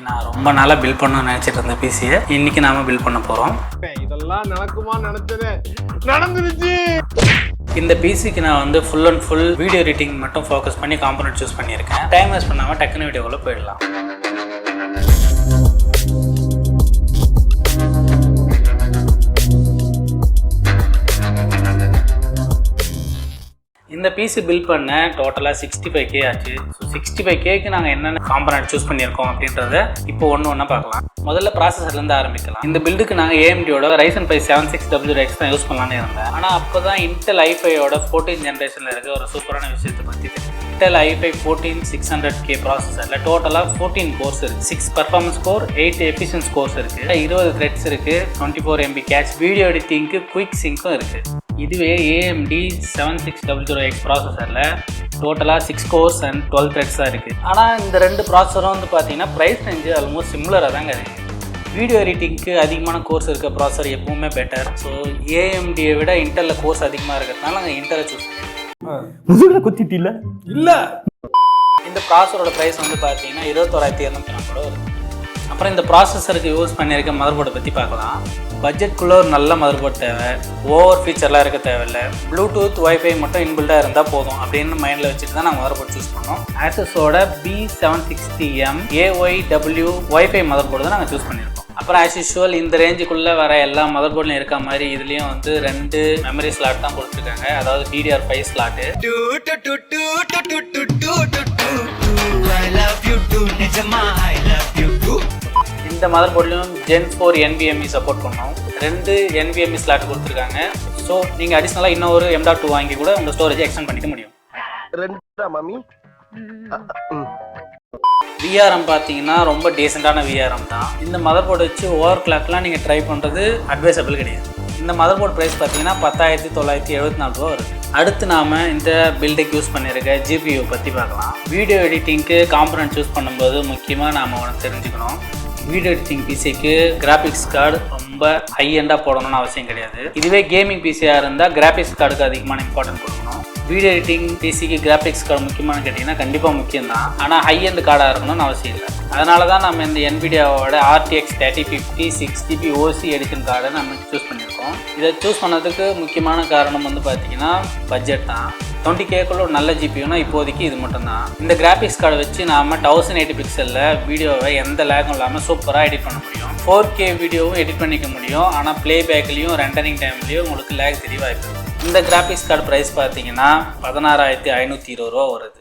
நான் ரொம்ப நாளாக பில்ட் பண்ணணும்னு நினச்சிட்டு இருந்த பிசியை இன்னைக்கு நாம பில்ட் பண்ண போகிறோம். இதெல்லாம் நடக்குமா நினைச்சது நடந்துருச்சு. இந்த பிசிக்கு நான் வந்து full and full video editing மட்டும் ஃபோக்கஸ் பண்ணி காம்பனன்ட் சூஸ் பண்ணியிருக்கேன். டைம் வேஸ்ட் பண்ணாமல் டக்குன்னு வீடியோக்குள்ளே போயிடலாம். இந்த பிசி பில்ட் பண்ண டோட்டலாக 65K ஆச்சு. ஸோ 65Kக்கு நாங்கள் என்னென்ன காம்பனன்ட் சூஸ் பண்ணியிருக்கோம் அப்படின்றத இப்போ ஒன்று ஒன்றா பார்க்கலாம். முதல்ல ப்ராசஸர்லேருந்து ஆரம்பிக்கலாம். இந்த பில்டுக்கு நாங்கள் AMDயோட Ryzen 5 7600X தான் யூஸ் பண்ணலான்னு இருந்தேன். ஆனால் அப்போ தான் Intel i5யோட 14th ஜென்ரேஷனில் இருக்க ஒரு சூப்பரான விஷயத்தை பற்றி Intel i5 14600K ப்ராசஸரில் டோட்டலாக 14 கோர்ஸ் இருக்குது. 6 பர்ஃபார்மன்ஸ் கோர், 8 எஃபிஷியன்ஸ் கோர்ஸ் இருக்குது, 20 த்ரெட்ஸ் இருக்குது, 24 MB கேட்ச், வீடியோ எடிட்டிங்க்கு குயிக் சிங்க்கும் இருக்குது. இதுவே AMD 7600X ப்ராசஸரில் டோட்டலாக 6 கோர்ஸ் அண்ட் 12 த்ரெட்ஸ் தான் இருக்குது. ஆனால் இந்த ரெண்டு ப்ராசஸரும் வந்து பார்த்தீங்கன்னா ப்ரைஸ் ரேஞ்சு ஆல்மோஸ்ட் சிமிலராக தாங்க இருக்குது. வீடியோ எடிட்டிங்க்கு அதிகமான கோர்ஸ் இருக்க ப்ராசஸர் எப்பவுமே பெட்டர். ஸோ AMDயை விட இன்டெல்லில் கோர்ஸ் அதிகமாக இருக்கிறதுனால நாங்கள் இன்டெல்லை சூஸ் பண்ணியிருக்கோம். குத்திட்டு இல்லை. இந்த ப்ராசஸரோட ப்ரைஸ் வந்து பார்த்தீங்கன்னா 21,200 கூட வருது. அப்புறம் இந்த ப்ராசஸருக்கு யூஸ் பண்ணியிருக்க மதர் போர்டை பற்றி பார்க்கலாம். பட்ஜெட்குள்ளே ஒரு நல்ல மதர் போர்டு தேவை, ஓவர் ஃபீச்சர்லாம் இருக்க தேவையில்லை, ப்ளூடூத் வைஃபை மட்டும் இன்பில்டாக இருந்தால் போதும் அப்படின்னு மைண்டில் வச்சுட்டு தான் நாங்கள் மதர் போர்டு சூஸ் பண்ணோம். ஆசஸோட B760M AYW wifi mother board தான் நாங்கள் சூஸ் பண்ணியிருக்கோம். அப்புறம் ஆஸ் யூஷுவல் இந்த ரேஞ்சுக்குள்ளே வர எல்லா மதர் போர்ட்லையும் இருக்க மாதிரி இதுலேயும் வந்து 2 மெமரி ஸ்லாட் தான் கொடுத்துருக்காங்க. அதாவது DDR5 ஸ்லாட்டு. இந்த மதர் போர்ட்லையும் Gen 4 NVMe சப்போர்ட் பண்ணோம். 2 NVMe ஸ்லாட் கொடுத்துருக்காங்க. ஸோ நீங்கள் அடிஷ்னலாக இன்னும் ஒரு M.2 வாங்கி கூட உங்கள் ஸ்டோரேஜை எக்ஸ்டெண்ட் பண்ணிக்க முடியும். VRM பார்த்தீங்கன்னா ரொம்ப டீசெண்டான VRM தான். இந்த மதர் போர்டு வச்சு ஓவர் கிளாக்லாம் நீங்கள் ட்ரை பண்ணுறது அட்வைசபிள் கிடையாது. இந்த மதர் போர்டு ப்ரைஸ் பார்த்தீங்கன்னா 10,974 ரூபா வருது. அடுத்து நாம் இந்த பில்டுக்கு யூஸ் பண்ணியிருக்க GPU பற்றி பார்க்கலாம். வீடியோ எடிட்டிங்க்கு காம்பனன்ட் சூஸ் பண்ணும்போது முக்கியமாக நாம் ஒன்று தெரிஞ்சுக்கணும். வீடியோ எடிட்டிங் பிசிக்கு கிராஃபிக்ஸ் கார்டு ரொம்ப ஹை எண்டாக போடணும்னு அவசியம் கிடையாது. இதுவே கேமிங் பிசியாக இருந்தால் கிராஃபிக்ஸ் கார்டுக்கு அதிகமான இம்பார்ட்டன்ட் கொடுக்கணும். வீடியோ எடிட்டிங் பிசிக்கு கிராஃபிக்ஸ் கார்டு முக்கியமானு கேட்டிங்கன்னா கண்டிப்பாக முக்கியம் தான். ஆனால் ஹை எண்ட் கார்டாக இருக்கணும்னு அவசியம் இல்லை. அதனால தான் நம்ம இந்த NVIDIAவோட RTX 3050 6GB OC எடிஷன் கார்டை நம்ம சூஸ் பண்ணியிருக்கோம். இதை சூஸ் பண்ணதுக்கு முக்கியமான காரணம் வந்து பார்த்தீங்கன்னா பட்ஜெட் தான். 20Kக்குள்ள ஒரு நல்ல GPUனா இப்போதைக்கு இது மட்டும்தான். இந்த கிராஃபிக்ஸ் கார்டை வச்சு நாம் 1080 பிக்சலில் வீடியோவை எந்த லேகும் இல்லாமல் சூப்பராக எடிட் பண்ண முடியும். 4K வீடியோவும் எடிட் பண்ணிக்க முடியும். ஆனால் ப்ளேபேக்லேயும் ரெண்டரிங் டைம்லேயும் உங்களுக்கு லேக் தெரிய வாய்ப்பு இருக்குது. இந்த கிராஃபிக்ஸ் கார்டு ப்ரைஸ் பார்த்தீங்கன்னா 16,520 ரூபா வருது.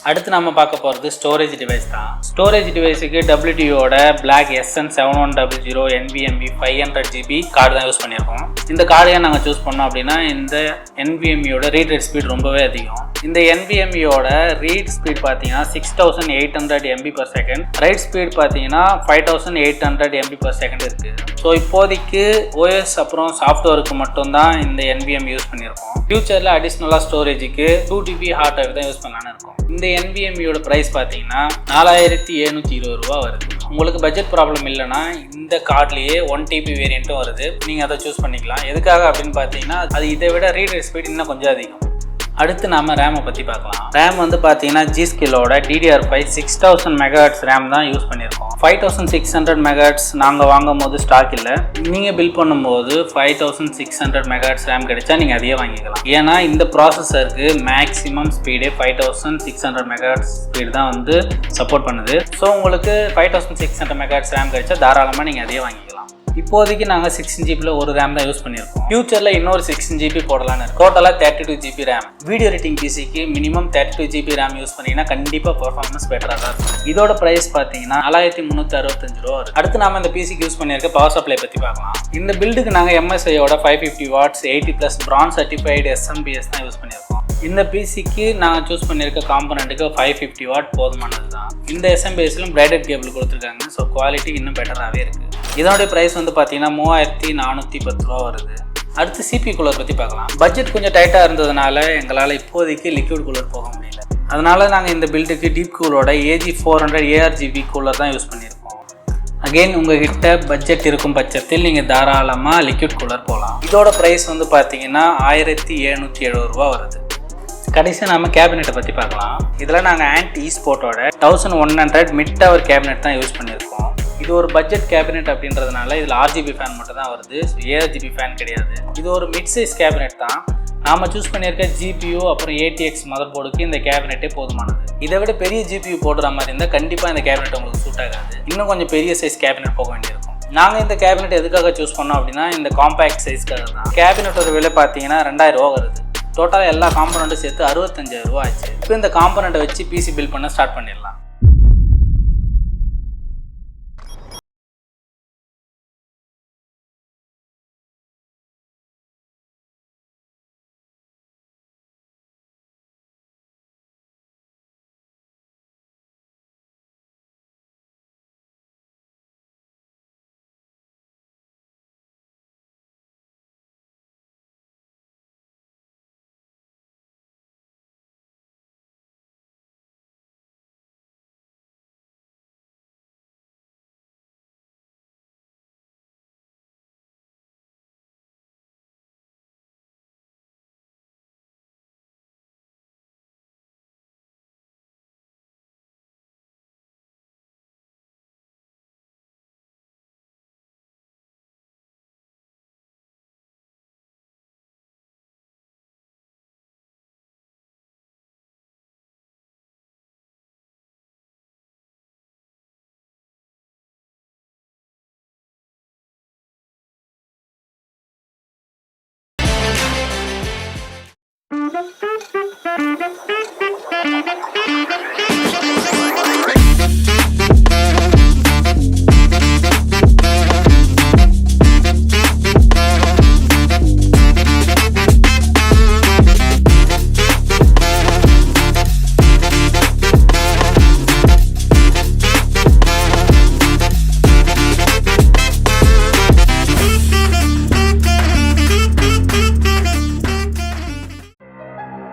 அடுத்து நம்ம பார்க்க போகிறது ஸ்டோரேஜ் டிவைஸ் தான். ஸ்டோரேஜ் டிவைஸுக்கு WTOட Black SN7100 NVMe 500GB card தான் யூஸ் பண்ணியிருக்கோம். இந்த கார்டையை நாங்கள் சூஸ் பண்ணோம் அப்படின்னா இந்த NVMeயோட ரீட் ரைட் ஸ்பீட் ரொம்பவே அதிகம். இந்த NVMeயோட ரீட் ஸ்பீட் பார்த்தீங்கன்னா 6800 MB/s, ரைட் ஸ்பீட் பார்த்தீங்கன்னா 5800 MB/s இருக்குது. ஸோ இப்போதைக்கு OS அப்புறம் சாஃப்ட்வேருக்கு மட்டும்தான் இந்த NVMe யூஸ் பண்ணியிருக்கோம். ஃபியூச்சரில் அடிஷ்னலாக ஸ்டோரேஜுக்கு 2TB ஹார்ட் டிரைவ் தான் யூஸ் பண்ணலான்னு இருக்கும். இந்த NVMeயோட ப்ரைஸ் பார்த்தீங்கன்னா 4,720 ரூபா வருது. உங்களுக்கு பட்ஜெட் ப்ராப்ளம் இல்லைன்னா இந்த கார்ட்லேயே 1TB வேரியண்ட்டும் வருது. நீங்கள் அதை சூஸ் பண்ணிக்கலாம். எதுக்காக அப்படின்னு பார்த்தீங்கன்னா அது இதை விட ரீட் ரைட் ஸ்பீட் இன்னும் கொஞ்சம் அதிகம். அடுத்து நாம் ரேமை பற்றி பார்க்கலாம். ரேம் வந்து பார்த்தீங்கன்னா G-Skillோட DDR5 6000 MHz ரேம் தான் யூஸ் பண்ணியிருக்கோம். 5600 MHz நாங்கள் வாங்கும் போது ஸ்டாக் இல்லை. நீங்கள் பில் பண்ணும்போது 5600 MHz ரேம் கிடைச்சா நீங்கள் அதையே வாங்கிக்கலாம். ஏன்னா இந்த ப்ராசஸருக்கு மேக்ஸிமம் ஸ்பீடே 5600 MHz ஸ்பீடு தான் வந்து சப்போர்ட் பண்ணுது. ஸோ உங்களுக்கு 5600 MHz ரேம் கிடைச்சா தாராளமாக நீங்கள் அதையே வாங்கிக்கலாம். இப்போதைக்கு நாங்கள் 16GB ஒரு ரேம் தான் யூஸ் பண்ணியிருக்கோம். ஃபியூச்சரில் இன்னொரு 16GB போடலான்னு இருக்கோம். டோட்டலாக 32GB ரேம். வீடியோ எடிட்டிங் பிசிக்கு மினிமம் 32GB ரேம் யூஸ் பண்ணிங்கன்னா கண்டிப்பாக பர்ஃபார்மன்ஸ் பெட்டராக தான் இருக்கும். இதோட ப்ரைஸ் பார்த்தீங்கன்னா 4,365 ரூபா வரும். அடுத்து நாம இந்த பிசிக்கு யூஸ் பண்ணியிருக்க பவர் சப்ளை பற்றி பார்க்கலாம். இந்த பில்டுக்கு நாங்கள் MSIயோட 550 watts 80+ bronze certified SMBS தான் யூஸ் பண்ணியிருக்கோம். இந்த பிசிக்கு நாங்கள் சூஸ் பண்ணியிருக்க காம்பனண்ட்டுக்கு 550 வாட் போதுமானது தான். இந்த SMBSலும் பிரைடட் கேபிள் கொடுத்துருக்காங்க. ஸோ குவாலிட்டி இன்னும் பெட்டராகவே இருக்குது. இதனுடைய ப்ரைஸ் வந்து பார்த்தீங்கன்னா 3,410 ரூபா வருது. அடுத்து CPU கூலர் பற்றி பார்க்கலாம். பட்ஜெட் கொஞ்சம் டைட்டாக இருந்ததுனால எங்களால் இப்போதைக்கு லிக்விட் கூலர் போக முடியல. அதனால நாங்கள் இந்த பில்டுக்கு டீப் கூலோட AG400 ARGB கூலர் தான் யூஸ் பண்ணியிருக்கோம். அகெயின் உங்ககிட்ட பட்ஜெட் இருக்கும் பட்சத்தில் நீங்கள் தாராளமாக லிக்விட் கூலர் போகலாம். இதோட ப்ரைஸ் வந்து பார்த்தீங்கன்னா 1,770 ரூபா வருது. கடைசியாக நம்ம கேபினெட்டை பற்றி பார்க்கலாம். இதில் நாங்கள் ஆன்டி ஸ்போர்ட்டோட 1100 மிட் டவர் கேபினெட் தான் யூஸ் பண்ணியிருக்கோம். இது ஒரு பட்ஜெட் கேபினெட் அப்படின்றதுனால இதில் RGB ஃபேன் மட்டும் தான் வருது. ஸோ ARGB ஃபேன் கிடையாது. இது ஒரு மிட் சைஸ் கேபினெட் தான். நாம் சூஸ் பண்ணியிருக்க GPU அப்புறம் ATX மதர் போர்டுக்கு இந்த கேபினெட்டே போதுமானது. இதை விட பெரிய GPU போடுற மாதிரி இருந்தால் கண்டிப்பாக இந்த கேபினெட் உங்களுக்கு சூட் ஆகாது. இன்னும் கொஞ்சம் பெரிய சைஸ் கேபினெட் போக வேண்டியிருக்கும். நாங்கள் இந்த கேபினெட் எதுக்காக சூஸ் பண்ணோம் அப்படின்னா இந்த காம்பேக்ட் சைஸ்க்காக தான். கேபினெட்டோட விலை பார்த்தீங்கன்னா 2000 ரூபா வருது. டோட்டலாக எல்லா காம்பனண்ட்டும் சேர்த்து 65,000 ரூபா ஆச்சு. இப்போ இந்த காம்பனண்ட்டை வச்சு PC பில்ட் பண்ண ஸ்டார்ட் பண்ணிடலாம்.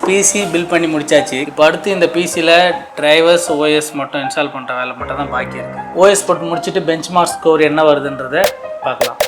PC பில்ட் பண்ணி முடிச்சாச்சு. இப்போ அடுத்து இந்த PCயில் டிரைவர்ஸ் OS மட்டும் இன்ஸ்டால் பண்ணுற வேலை மட்டும் தான் பாக்கி இருக்குது. OS போட்டு முடிச்சுட்டு பெஞ்ச்மார்க் ஸ்கோர் என்ன வருதுன்றதை பார்க்கலாம்.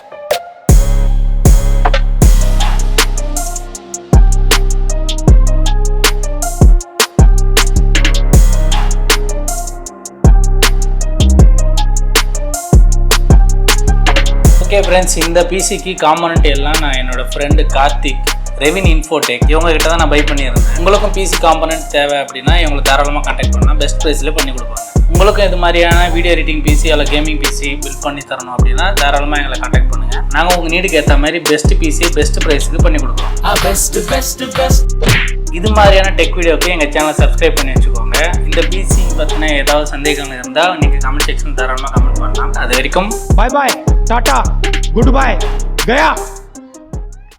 ஓகே ஃப்ரெண்ட்ஸ், இந்த PCக்கு காம்பனண்ட் எல்லாம் நான் என்னோட ஃப்ரெண்டு கார்த்திக் ரெவின் இன்ஃபோடெக் இவங்க கிட்ட தான் நான் பை பண்ணியிருந்தேன். உங்களுக்கும் PC காம்பனண்ட் தேவை அப்படின்னா இவங்களை தாராளமாக கான்டாக்ட் பண்ணால் பெஸ்ட் ப்ரைஸில் பண்ணி கொடுப்பாங்க. உங்களுக்கும் இது மாதிரியான வீடியோ எடிட்டிங் PC அல்ல கேமிங் PC பில்ட் பண்ணி தரணும் அப்படின்னா தாராளமாக எங்களை கான்டாக்ட் பண்ணுங்கள். நாங்கள் உங்கள் நீடுக்கு ஏற்ற மாதிரி பெஸ்ட் PC பெஸ்ட் ப்ரைஸுக்கு பண்ணி கொடுக்குறோம். இது மாதிரியான டெக் வீடியோக்கு எங்கள் சேனலை சப்ஸ்கிரைப் பண்ணி வச்சுக்கோங்க. இந்த PC பற்றின ஏதாவது சந்தேகங்கள் இருந்தால் நீங்கள் கமெண்ட் செக்ஷன் தாராளமாக கமெண்ட் பண்ணலாம். அது வரைக்கும் பாய் பாய், டாடா, குட் பை, கயா.